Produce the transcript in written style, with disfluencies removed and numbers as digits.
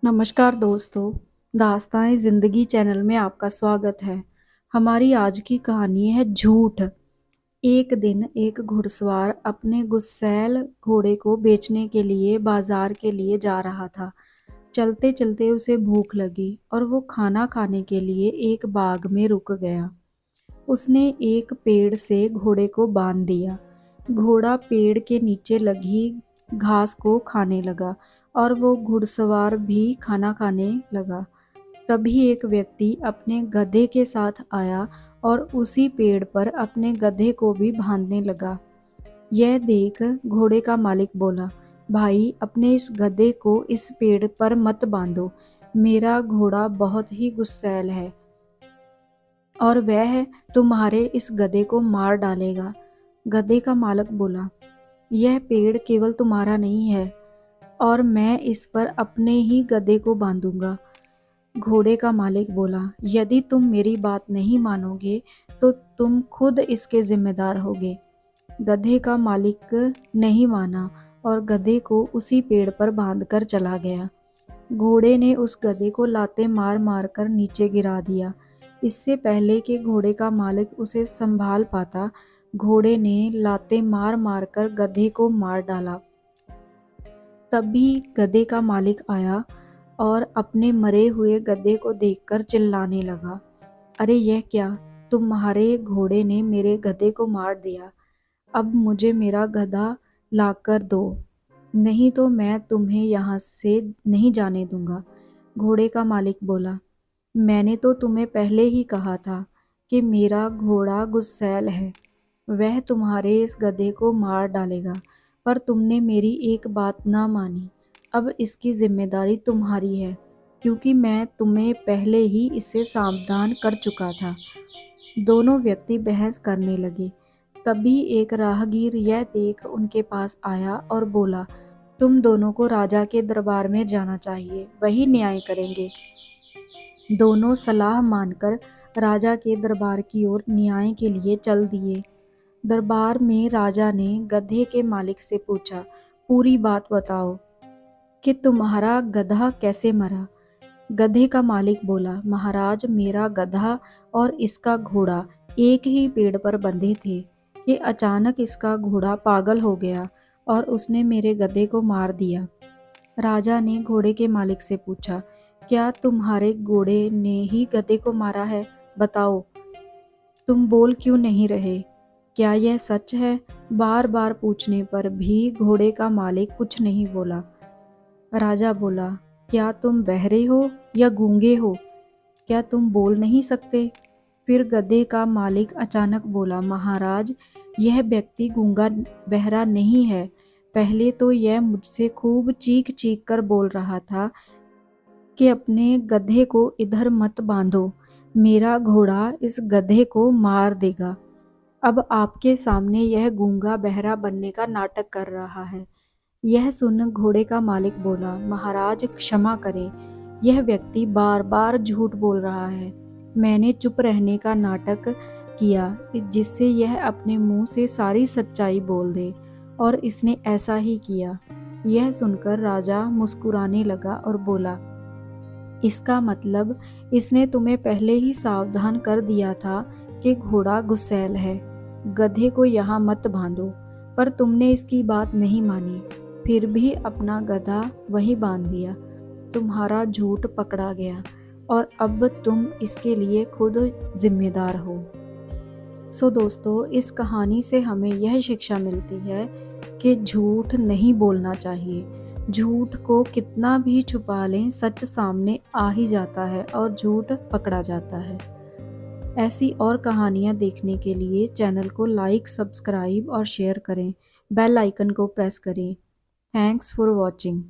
नमस्कार दोस्तों, दास्तान ज़िंदगी चैनल में आपका स्वागत है। हमारी आज की कहानी है झूठ। एक दिन एक घुड़सवार अपने गुस्सैल घोड़े को बेचने के लिए बाजार के लिए जा रहा था। चलते चलते उसे भूख लगी और वो खाना खाने के लिए एक बाग में रुक गया। उसने एक पेड़ से घोड़े को बांध दिया। घोड़ा पेड़ के नीचे लगी घास को खाने लगा और वो घुड़सवार भी खाना खाने लगा। तभी एक व्यक्ति अपने गधे के साथ आया और उसी पेड़ पर अपने गधे को भी बांधने लगा। यह देख घोड़े का मालिक बोला, भाई अपने इस गधे को इस पेड़ पर मत बांधो। मेरा घोड़ा बहुत ही गुस्सैल है और वह तुम्हारे इस गधे को मार डालेगा। गधे का मालिक बोला, यह पेड़ केवल तुम्हारा नहीं है और मैं इस पर अपने ही गधे को बांधूंगा। घोड़े का मालिक बोला, यदि तुम मेरी बात नहीं मानोगे तो तुम खुद इसके जिम्मेदार होगे। गधे का मालिक नहीं माना और गधे को उसी पेड़ पर बांधकर चला गया। घोड़े ने उस गधे को लाते मार मार कर नीचे गिरा दिया। इससे पहले कि घोड़े का मालिक उसे संभाल पाता, घोड़े ने लाते मार मार कर गधे को मार डाला। तभी गधे का मालिक आया और अपने मरे हुए गधे को देखकर चिल्लाने लगा, अरे यह क्या, तुम्हारे घोड़े ने मेरे गधे को मार दिया। अब मुझे मेरा गधा लाकर दो, नहीं तो मैं तुम्हें यहाँ से नहीं जाने दूंगा। घोड़े का मालिक बोला, मैंने तो तुम्हें पहले ही कहा था कि मेरा घोड़ा गुस्सैल है, वह तुम्हारे इस गधे को मार डालेगा, पर तुमने मेरी एक बात ना मानी। अब इसकी जिम्मेदारी तुम्हारी है, क्योंकि मैं तुम्हें पहले ही इससे सावधान कर चुका था। दोनों व्यक्ति बहस करने लगे। तभी एक राहगीर यह देख उनके पास आया और बोला, तुम दोनों को राजा के दरबार में जाना चाहिए, वही न्याय करेंगे। दोनों सलाह मानकर राजा के दरबार की ओर न्याय के लिए चल दिए। दरबार में राजा ने गधे के मालिक से पूछा, पूरी बात बताओ कि तुम्हारा गधा कैसे मरा। गधे का मालिक बोला, महाराज मेरा गधा और इसका घोड़ा एक ही पेड़ पर बंधे थे कि अचानक इसका घोड़ा पागल हो गया और उसने मेरे गधे को मार दिया। राजा ने घोड़े के मालिक से पूछा, क्या तुम्हारे घोड़े ने ही गधे को मारा है? बताओ, तुम बोल क्यों नहीं रहे? क्या यह सच है? बार बार पूछने पर भी घोड़े का मालिक कुछ नहीं बोला। राजा बोला, क्या तुम बहरे हो या गूंगे हो? क्या तुम बोल नहीं सकते? फिर गधे का मालिक अचानक बोला, महाराज यह व्यक्ति गूंगा बहरा नहीं है। पहले तो यह मुझसे खूब चीख चीख कर बोल रहा था कि अपने गधे को इधर मत बांधो, मेरा घोड़ा इस गधे को मार देगा। अब आपके सामने यह गूंगा बहरा बनने का नाटक कर रहा है। यह सुन घोड़े का मालिक बोला, महाराज क्षमा करें, यह व्यक्ति बार बार झूठ बोल रहा है। मैंने चुप रहने का नाटक किया जिससे यह अपने मुंह से सारी सच्चाई बोल दे, और इसने ऐसा ही किया। यह सुनकर राजा मुस्कुराने लगा और बोला, इसका मतलब इसने तुम्हें पहले ही सावधान कर दिया था कि घोड़ा गुस्सैल है, गधे को यहाँ मत बांधो, पर तुमने इसकी बात नहीं मानी, फिर भी अपना गधा वहीं बांध दिया। तुम्हारा झूठ पकड़ा गया और अब तुम इसके लिए खुद जिम्मेदार हो। सो दोस्तों, इस कहानी से हमें यह शिक्षा मिलती है कि झूठ नहीं बोलना चाहिए। झूठ को कितना भी छुपा लें, सच सामने आ ही जाता है और झूठ पकड़ा जाता है। ऐसी और कहानियाँ देखने के लिए चैनल को लाइक, सब्सक्राइब और शेयर करें। बेल आइकन को प्रेस करें। Thanks for watching.